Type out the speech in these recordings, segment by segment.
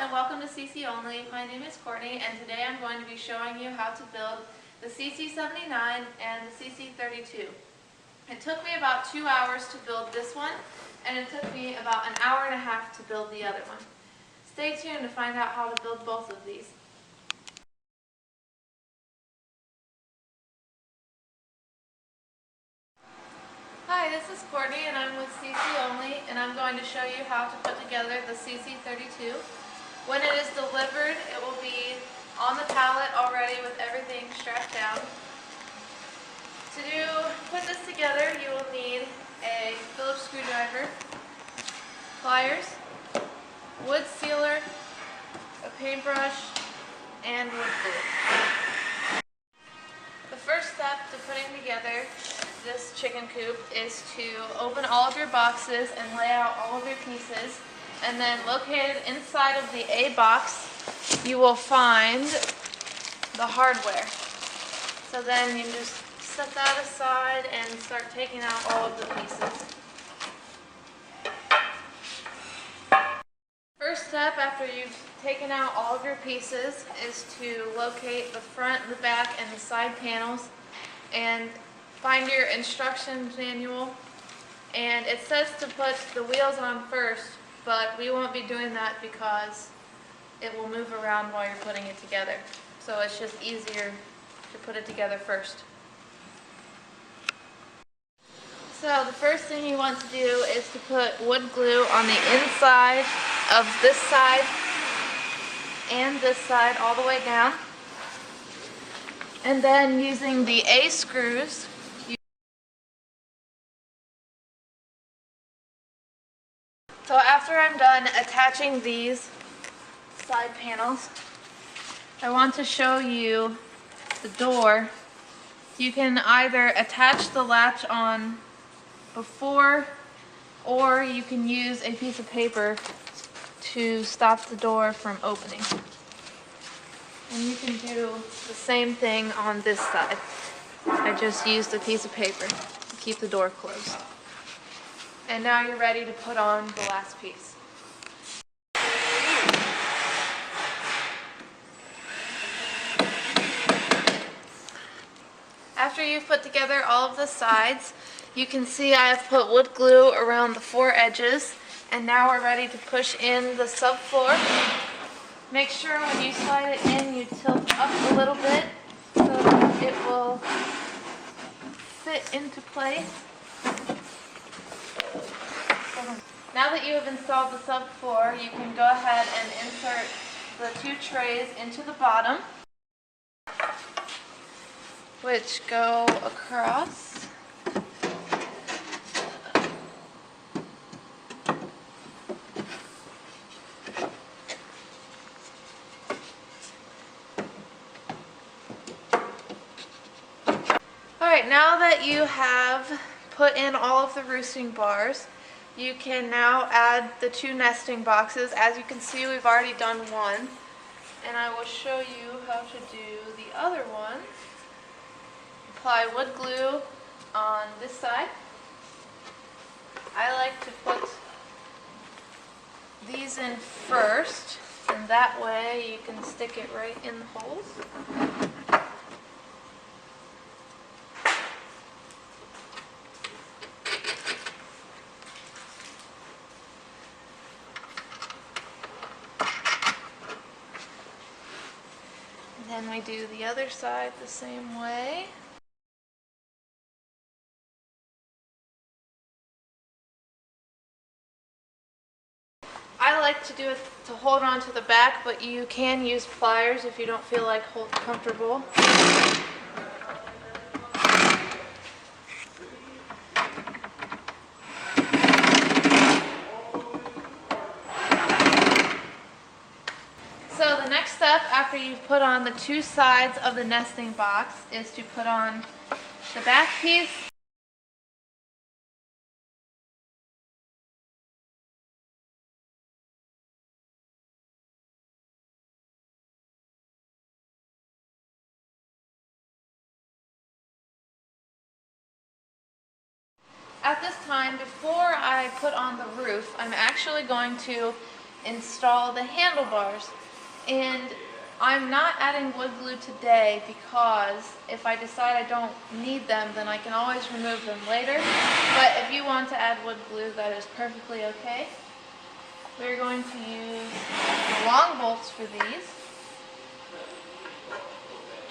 and welcome to CC Only. My name is Courtney and today I'm going to be showing you how to build the CC-79 and the CC-32. It took me about 2 hours to build this one and it took me about an hour and a half to build the other one. Stay tuned to find out how to build both of these. Hi, this is Courtney and I'm with CC Only and I'm going to show you how to put together the CC-32. When it is delivered, it will be on the pallet already with everything strapped down. To put this together, you will need a Phillips screwdriver, pliers, wood sealer, a paintbrush, and wood glue. The first step to putting together this chicken coop is to open all of your boxes and lay out all of your pieces, and then located inside of the A box you will find the hardware. So then you just set that aside and start taking out all of the pieces. First step after you've taken out all of your pieces is to locate the front, the back, and the side panels and find your instructions manual. And it says to put the wheels on first, but we won't be doing that because it will move around while you're putting it together. So it's just easier to put it together first. So the first thing you want to do is to put wood glue on the inside of this side and this side all the way down. And then using the A screws, so after I'm done attaching these side panels, I want to show you the door. You can either attach the latch on before, or you can use a piece of paper to stop the door from opening. And you can do the same thing on this side. I just used a piece of paper to keep the door closed. And now you're ready to put on the last piece. After you've put together all of the sides, you can see I have put wood glue around the 4 edges, and now we're ready to push in the subfloor. Make sure when you slide it in, you tilt up a little bit so that it will fit into place. Now that you have installed the subfloor, you can go ahead and insert the 2 trays into the bottom, which go across. Alright, now that you have put in all of the roosting bars, you can now add the 2 nesting boxes. As you can see, we've already done one, and I will show you how to do the other one. Apply wood glue on this side. I like to put these in first, and that way you can stick it right in the holes. Then we do the other side the same way. I like to do it to hold on to the back, but you can use pliers if you don't feel like comfortable. So the next step after you've put on the 2 sides of the nesting box is to put on the back piece. At this time, before I put on the roof, I'm actually going to install the handlebars. And I'm not adding wood glue today because if I decide I don't need them, then I can always remove them later. But if you want to add wood glue, that is perfectly okay. We're going to use the long bolts for these,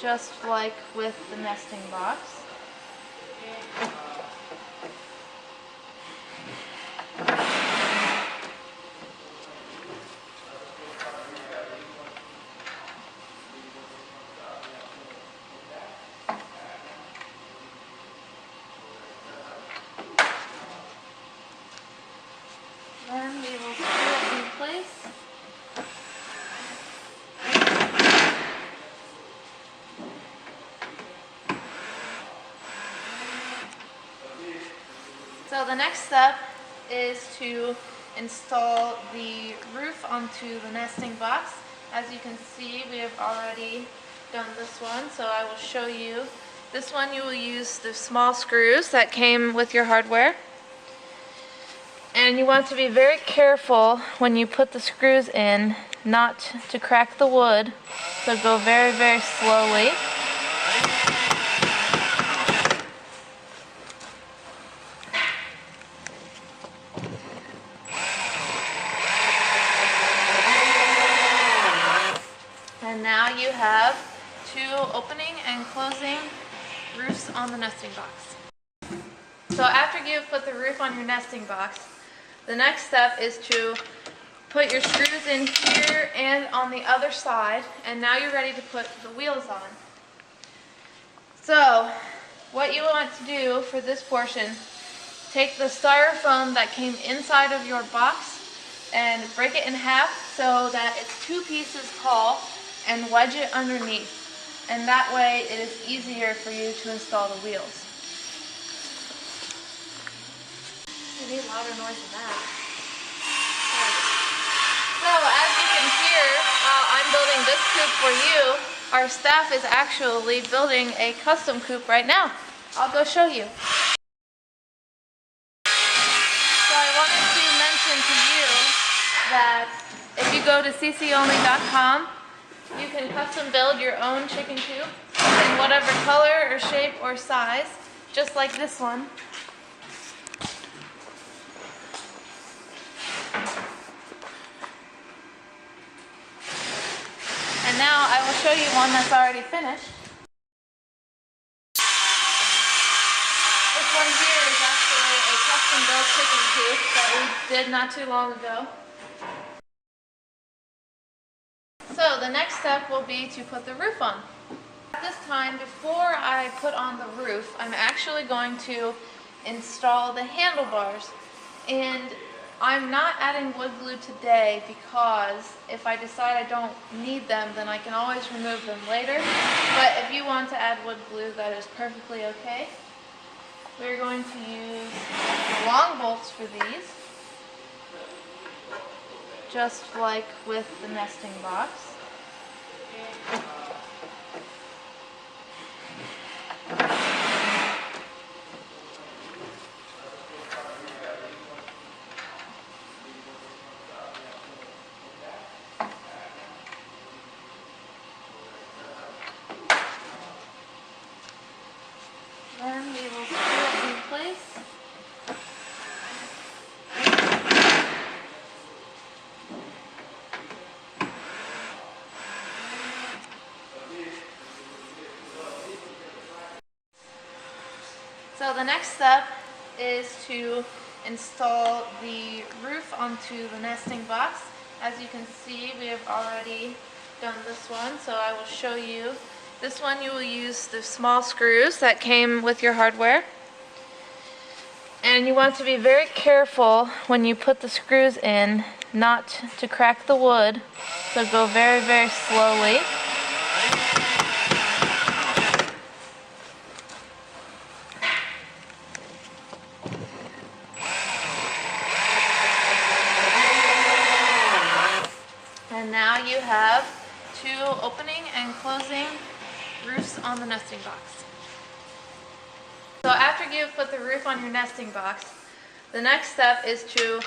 just like with the nesting box. Then we will screw it in place. So the next step is to install the roof onto the nesting box. As you can see, we have already done this one, so I will show you. This one you will use the small screws that came with your hardware. And you want to be very careful when you put the screws in not to crack the wood, so go very, very slowly. And now you have two opening and closing roofs on the nesting box. So after you have put the roof on your nesting box, the next step is to put your screws in here and on the other side, and now you're ready to put the wheels on. So what you want to do for this portion, take the styrofoam that came inside of your box and break it in half so that it's 2 pieces tall and wedge it underneath. And that way it is easier for you to install the wheels. You need louder noise than that. So as you can hear, while I'm building this coop for you, our staff is actually building a custom coop right now. I'll go show you. So I wanted to mention to you that if you go to CCONLY.com, you can custom build your own chicken coop in whatever color or shape or size, just like this one. And now I will show you one that's already finished. This one here is actually a custom built chicken coop that we did not too long ago. So the next step will be to put the roof on. At this time, before I put on the roof, I'm actually going to install the handlebars. And I'm not adding wood glue today because if I decide I don't need them, then I can always remove them later. But if you want to add wood glue, that is perfectly okay. We're going to use the long bolts for these, just like with the nesting box. Then we will screw it in place. So the next step is to install the roof onto the nesting box. As you can see, we have already done this one, so I will show you. This one you will use the small screws that came with your hardware. And you want to be very careful when you put the screws in not to crack the wood, so go very, very slowly. And now you have two opening and closing roofs on the nesting box. So after you have put the roof on your nesting box, the next step is to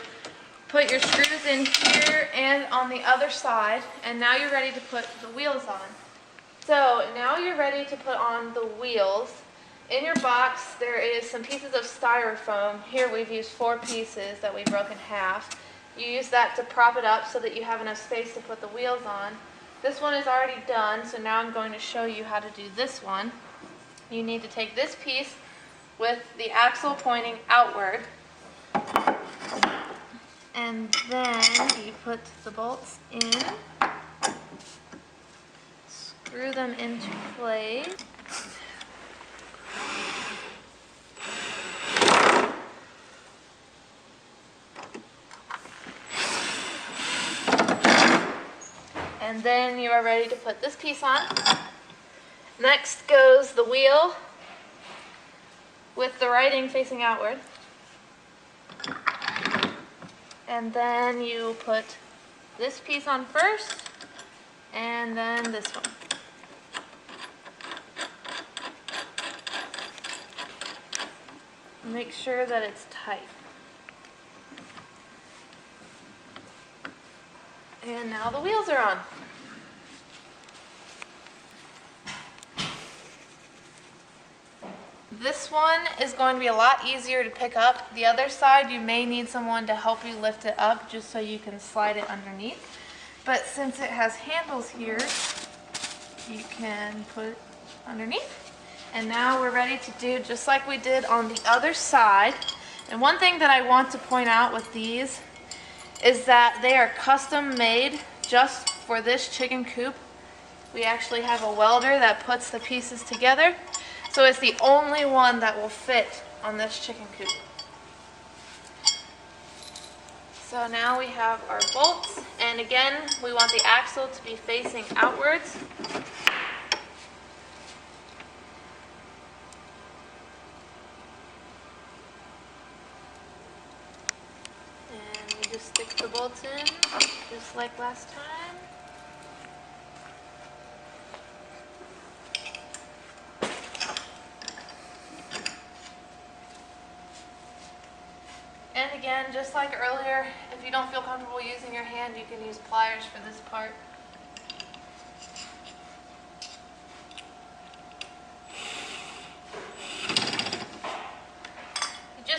Put your screws in here and on the other side, and now you're ready to put the wheels on. So now you're ready to put on the wheels. In your box there is some pieces of styrofoam. Here we've used 4 pieces that we broke in half. You use that to prop it up so that you have enough space to put the wheels on. This one is already done, so now I'm going to show you how to do this one. You need to take this piece with the axle pointing outward, and then you put the bolts in, screw them into place. And then you are ready to put this piece on. Next goes the wheel with the writing facing outward. And then you put this piece on first, and then this one. Make sure that it's tight. And now the wheels are on. This one is going to be a lot easier to pick up. The other side, you may need someone to help you lift it up just so you can slide it underneath. But since it has handles here, you can put it underneath. And now we're ready to do just like we did on the other side. And one thing that I want to point out with these is that they are custom made just for this chicken coop. We actually have a welder that puts the pieces together, so it's the only one that will fit on this chicken coop. So now we have our bolts, and again we want the axle to be facing outwards. Just stick the bolts in, just like last time. And again, just like earlier, if you don't feel comfortable using your hand, you can use pliers for this part.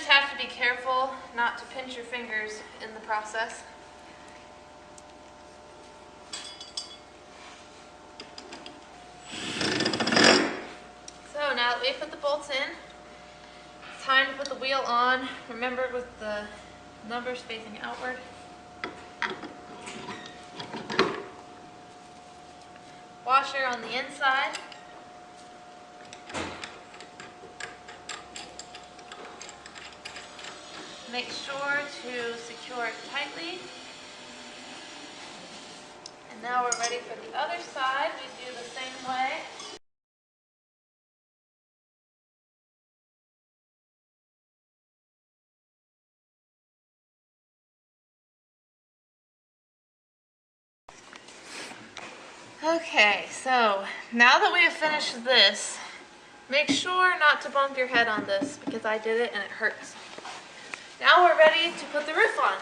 Have to be careful not to pinch your fingers in the process. So now that we put the bolts in, it's time to put the wheel on. Remember, with the numbers facing outward. Washer on the inside. Make sure to secure it tightly. And now we're ready for the other side. We do the same way. Okay, so now that we have finished this, make sure not to bump your head on this because I did it and it hurts. Now we're ready to put the roof on.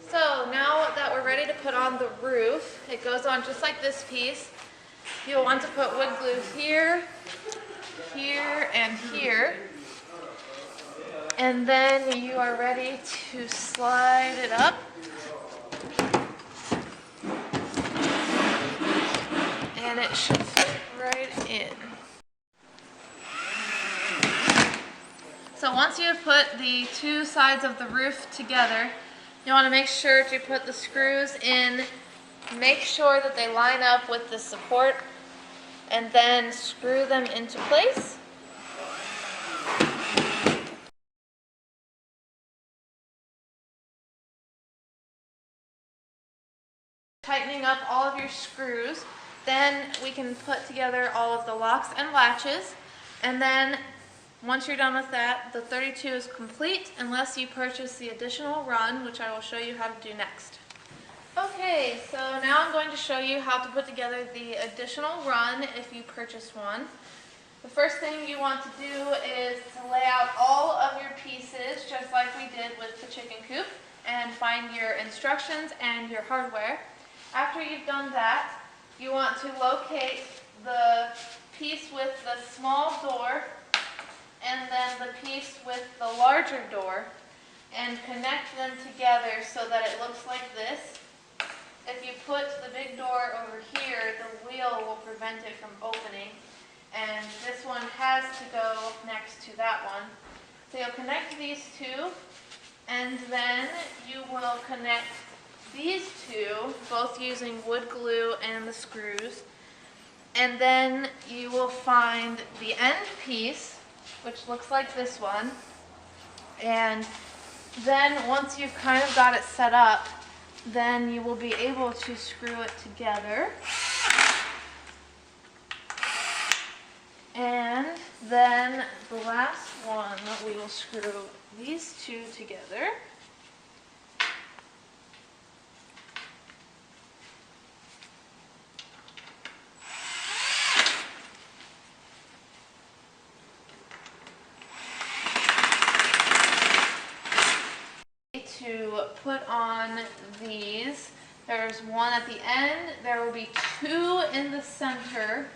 So now that we're ready to put on the roof, it goes on just like this piece. You'll want to put wood glue here, here, and here. And then you are ready to slide it up. And it should fit right in. So once you have put the 2 sides of the roof together, you want to make sure to put the screws in, make sure that they line up with the support, and then screw them into place. Tightening up all of your screws, then we can put together all of the locks and latches, and then once you're done with that, the 32 is complete unless you purchase the additional run, which I will show you how to do next. Okay, so now I'm going to show you how to put together the additional run if you purchase one. The first thing you want to do is to lay out all of your pieces, just like we did with the chicken coop, and find your instructions and your hardware. After you've done that, you want to locate the piece with the small door and then the piece with the larger door and connect them together so that it looks like this. If you put the big door over here, the wheel will prevent it from opening, and this one has to go next to that one. So you'll connect these two, and then you will connect these two, both using wood glue and the screws, and then you will find the end piece, which looks like this one, and then once you've kind of got it set up, then you will be able to screw it together. And then the last one, we will screw these two together. To put on these, there's one at the end, there will be two in the center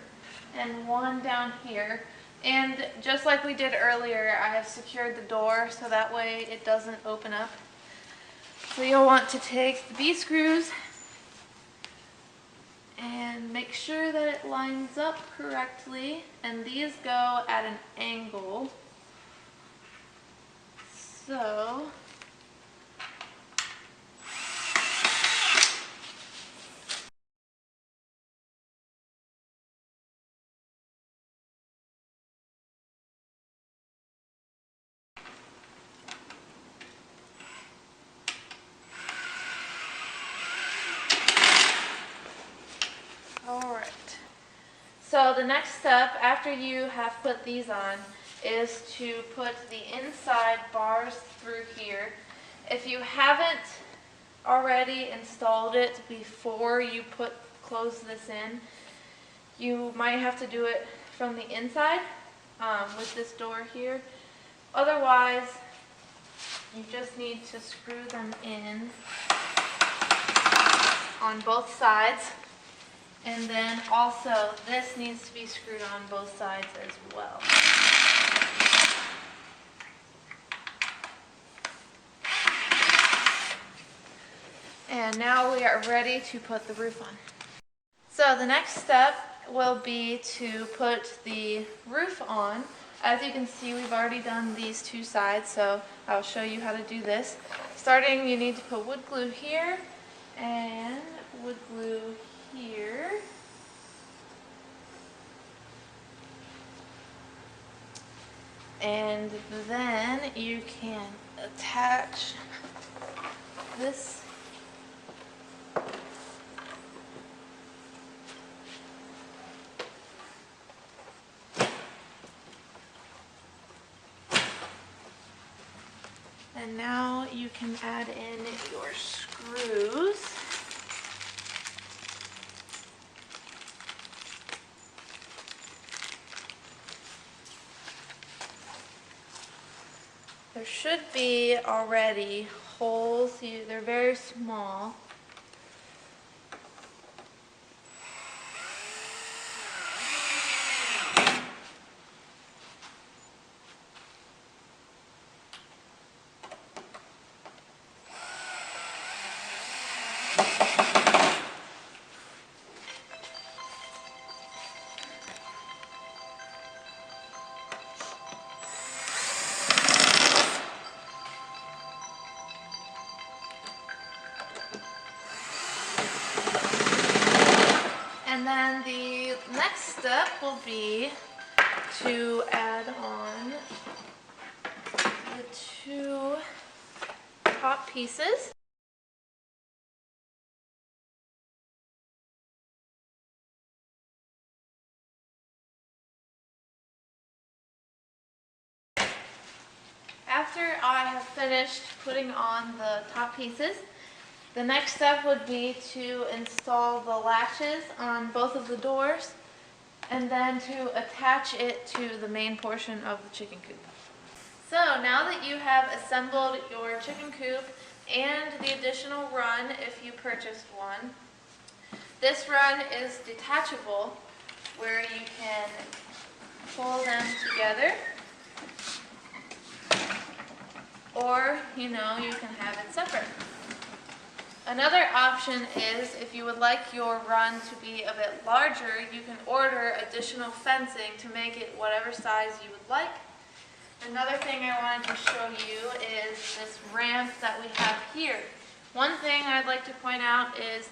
and one down here, and just like we did earlier, I have secured the door so that way it doesn't open up. So you'll want to take the B screws and make sure that it lines up correctly, and these go at an angle. So So the next step after you have put these on is to put the inside bars through here. If you haven't already installed it before you close this in, you might have to do it from the inside with this door here. Otherwise, you just need to screw them in on both sides. And then also, this needs to be screwed on both sides as well. And now we are ready to put the roof on. So the next step will be to put the roof on. As you can see, we've already done these two sides, so I'll show you how to do this. Starting, you need to put wood glue here and wood glue here. And then you can attach this and now you can add in your screws. There should be already holes, they're very small. And then the next step will be to add on the two top pieces. After I have finished putting on the top pieces, the next step would be to install the latches on both of the doors. and then to attach it to the main portion of the chicken coop. So now that you have assembled your chicken coop and the additional run if you purchased one, this run is detachable where you can pull them together, or you can have it separate. Another option is if you would like your run to be a bit larger, you can order additional fencing to make it whatever size you would like. Another thing I wanted to show you is this ramp that we have here. One thing I'd like to point out is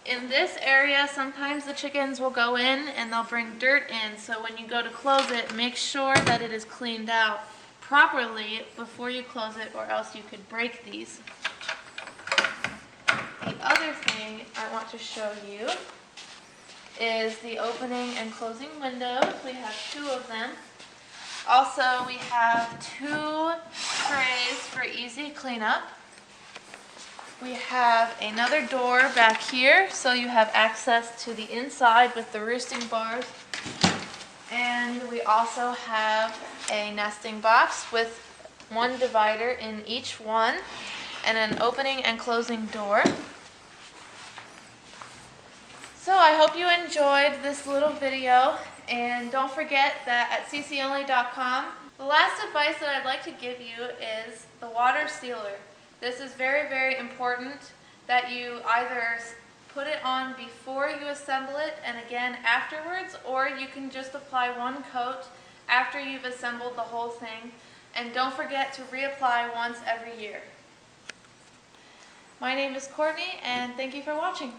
in this area, sometimes the chickens will go in and they'll bring dirt in. So when you go to close it, make sure that it is cleaned out properly before you close it, or else you could break these. The other thing I want to show you is the opening and closing windows. We have 2 of them. Also, we have 2 trays for easy cleanup. We have another door back here, so you have access to the inside with the roosting bars. And we also have a nesting box with 1 divider in each one, and an opening and closing door. So I hope you enjoyed this little video, and don't forget that at CCONLY.com, the last advice that I'd like to give you is the water sealer. This is very, very important that you either put it on before you assemble it and again afterwards, or you can just apply 1 coat after you've assembled the whole thing. And don't forget to reapply once every year. My name is Courtney, and thank you for watching.